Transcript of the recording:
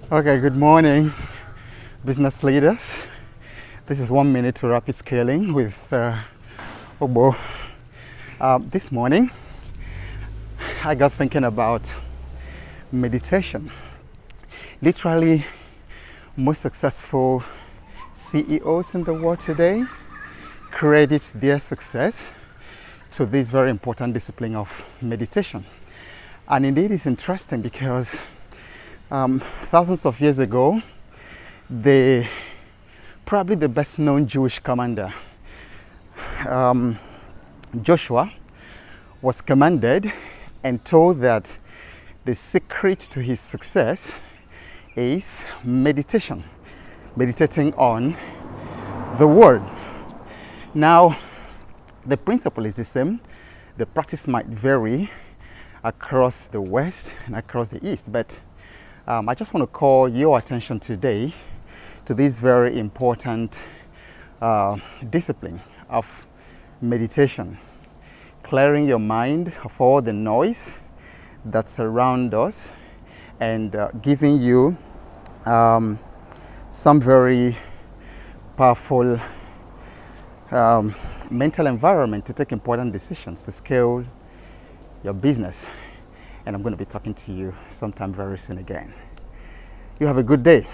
Okay, good morning, business leaders. This is 1 minute to rapid scaling with Obo. This morning, I got thinking about meditation. Literally, most successful CEOs in the world today credit their success to this very important discipline of meditation. And indeed, it's interesting because thousands of years ago, probably the best known Jewish commander, Joshua, was commanded and told that the secret to his success is meditation, meditating on the word. Now, the principle is the same. The practice might vary across the West and across the East, but I just want to call your attention today to this very important discipline of meditation, clearing your mind of all the noise that surrounds us and giving you some very powerful mental environment to take important decisions to scale your business. And I'm going to be talking to you sometime very soon again. You have a good day.